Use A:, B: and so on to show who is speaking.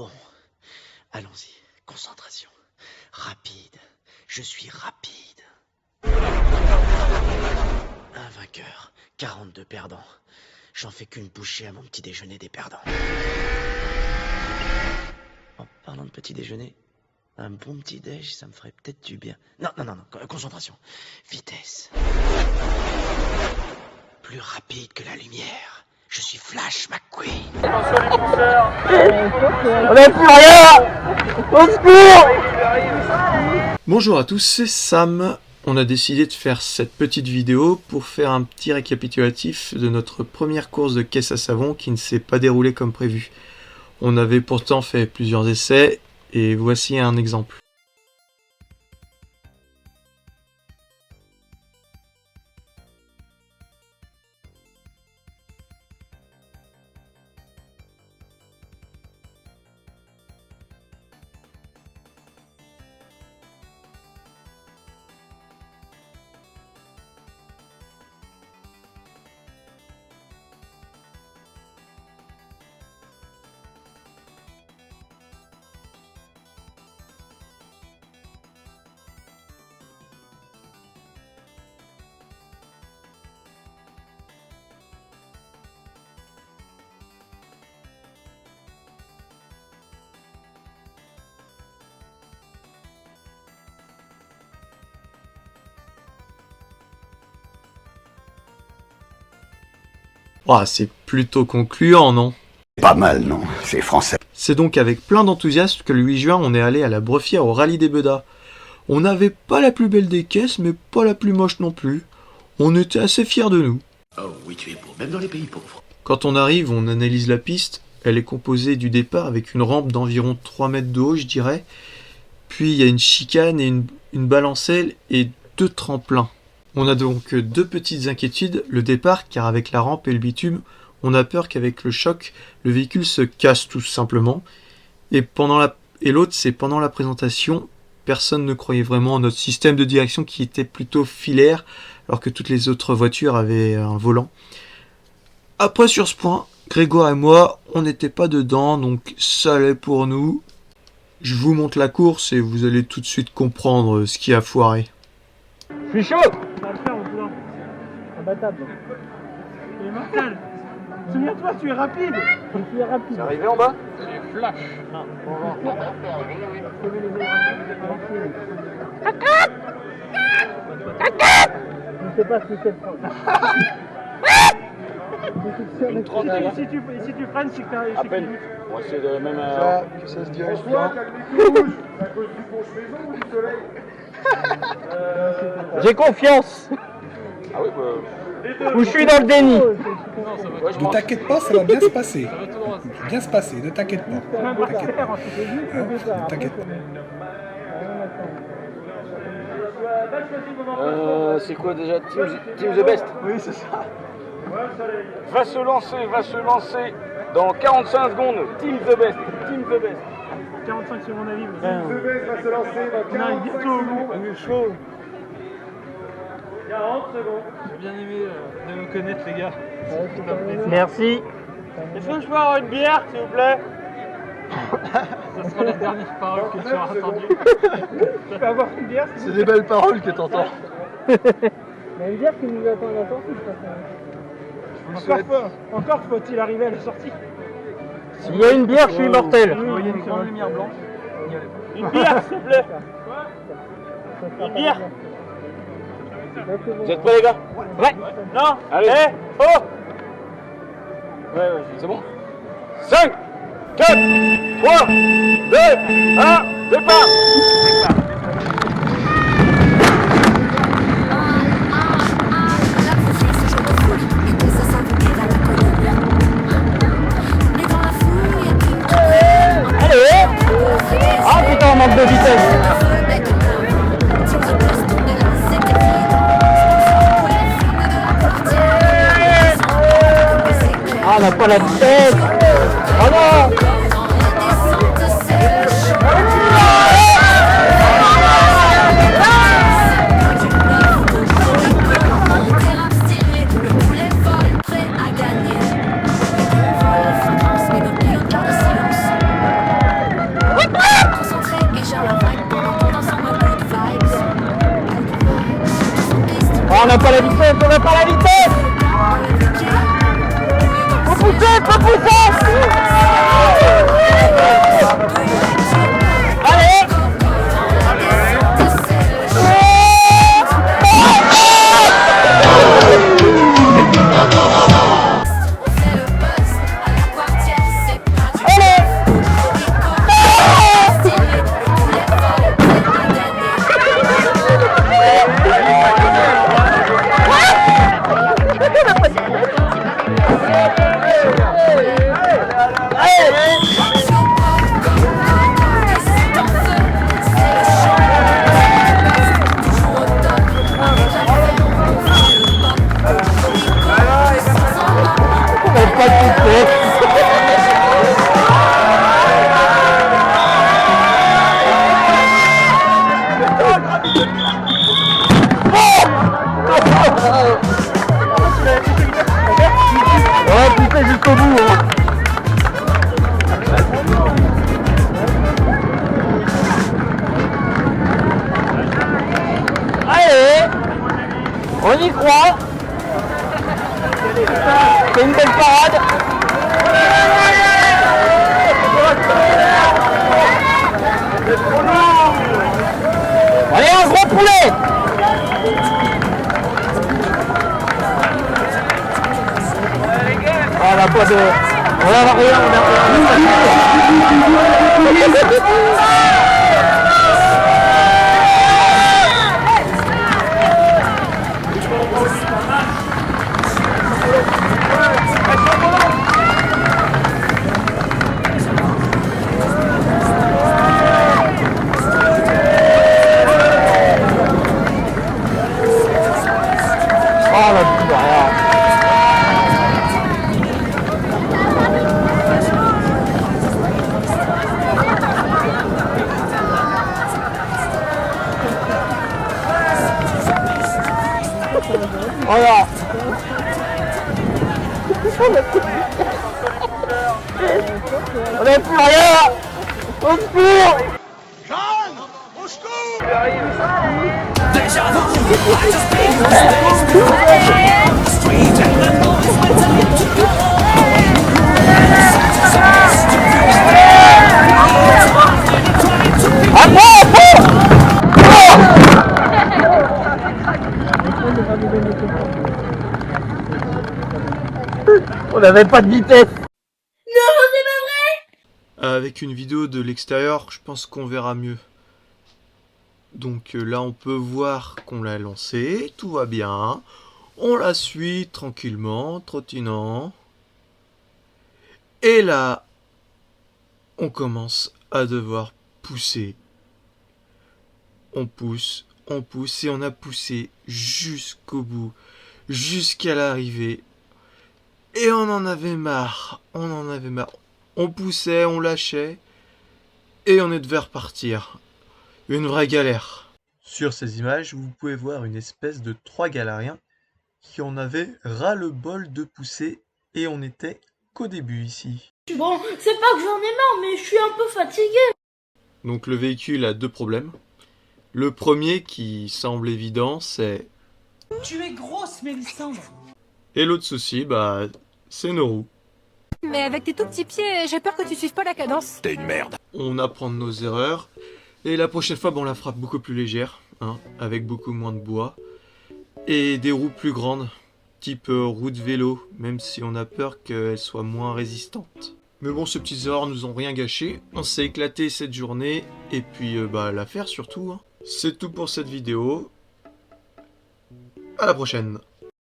A: Bon, allons-y. Concentration. Rapide. Je suis rapide. Un vainqueur, 42 perdants. J'en fais qu'une bouchée à mon petit déjeuner des perdants. En parlant de petit déjeuner, un bon petit déj, ça me ferait peut-être du bien. Non, concentration. Vitesse. Plus rapide que la lumière. Je suis Flash McQueen.
B: Attention les pousseurs.
C: On n'a plus rien. Au secours.
D: Bonjour à tous, c'est Sam. On a décidé de faire cette petite vidéo pour faire un petit récapitulatif de notre première course de caisse à savon qui ne s'est pas déroulée comme prévu. On avait pourtant fait plusieurs essais et voici un exemple. Oh, c'est plutôt concluant, non?
E: Pas mal, non? C'est français.
D: C'est donc avec plein d'enthousiasme que le 8 juin, on est allé à la Brefière au rallye des Bedas. On n'avait pas la plus belle des caisses, mais pas la plus moche non plus. On était assez fiers de nous.
A: Oh oui, tu es beau, même dans les pays pauvres.
D: Quand on arrive, on analyse la piste. Elle est composée du départ avec une rampe d'environ 3 mètres de haut, je dirais. Puis il y a une chicane et une balancelle et 2 tremplins. On a donc 2 petites inquiétudes. Le départ, car avec la rampe et le bitume, on a peur qu'avec le choc, le véhicule se casse tout simplement. Et l'autre, c'est pendant la présentation, personne ne croyait vraiment à notre système de direction qui était plutôt filaire, alors que toutes les autres voitures avaient un volant. Après, sur ce point, Grégoire et moi, on n'était pas dedans, donc ça allait pour nous. Je vous montre la course et vous allez tout de suite comprendre ce qui a foiré.
C: Je suis chaud.
B: On va le faire, on peut. Imbattable. Il est mortel. Souviens-toi, tu es rapide. Je suis rapide.
C: C'est arrivé en bas?
B: C'est Flash. Non, bon. Je ne sais pas si c'est le problème. Si tu freines, c'est que tu as
C: À peine. On va essayer de même...
E: Que ça se dirige bien.
F: Toi, t'as le micro rouge. C'est à cause du conche-maison ou du soleil?
C: J'ai confiance.
E: Ah oui, bah...
C: Ou je suis dans le déni.
G: Ne t'inquiète pas, ça va bien se passer. Bien se passer, ne t'inquiète pas. Ne t'inquiète pas.
C: C'est quoi déjà? Team the Best?
B: Oui, c'est ça.
C: Va se lancer dans 45 secondes. Team the Best.
B: 45 secondes à vivre.
F: Devez va se lancer dans
B: On arrive
F: 45
B: bientôt au bout.
F: secondes.
B: On est chaud. 40 secondes. J'ai bien aimé de vous connaître, les gars.
C: Merci.
B: Est-ce que je peux avoir une bière, s'il vous plaît? Ça sera la dernière parole que tu auras entendue. Je peux avoir une bière?
C: C'est des belles paroles que t'entends.
B: Mais une bière qui nous attend à la sortie, je pense. Encore faut-il arriver à la sortie.
C: S'il y a une bière, je suis immortel.
B: Vous voyez une grande lumière blanche. Une bière, s'il vous plaît. Une bière.
C: Vous êtes prêts, les gars?
B: Ouais. Non.
C: Allez.
B: Oh.
C: Ouais, c'est bon. 5, 4, 3, 2, 1, départ. Allez. Ah putain, on manque de vitesse. Ah, on n'a pas la tête. Oh non.
H: peu pousser. Allez. Jusqu'au bout, hein. Allez, on y croit. C'est une belle parade. Allez, un gros poulet. On n'a pas de... On n'a rien, on n'a oh la putain, rien. Voilà. On n'a plus rien. Au secours. Au secours. On n'avait pas de vitesse.
I: Non, c'est pas vrai.
D: Avec une vidéo de l'extérieur, je pense qu'on verra mieux. Donc là, on peut voir qu'on l'a lancé, tout va bien. On la suit tranquillement, trottinant. Et là, on commence à devoir pousser. On pousse et on a poussé jusqu'au bout, jusqu'à l'arrivée. Et on en avait marre, On poussait, on lâchait, et on devait repartir. Une vraie galère. Sur ces images, vous pouvez voir une espèce de 3 galériens qui en avaient ras-le-bol de pousser, et on n'était qu'au début ici.
I: Bon, c'est pas que j'en ai marre, mais je suis un peu fatigué.
D: Donc le véhicule a 2 problèmes. Le premier, qui semble évident, c'est...
J: Tu es grosse, Mélissandre.
D: Et l'autre souci, c'est nos roues.
K: Mais avec tes tout petits pieds, j'ai peur que tu suives pas la cadence.
E: T'es une merde.
D: On apprend de nos erreurs. Et la prochaine fois, on la fera beaucoup plus légère, avec beaucoup moins de bois. Et des roues plus grandes, type roue de vélo, même si on a peur qu'elles soient moins résistantes. Mais bon, ces petites erreurs nous ont rien gâché. On s'est éclaté cette journée, et puis l'affaire surtout. C'est tout pour cette vidéo. À la prochaine.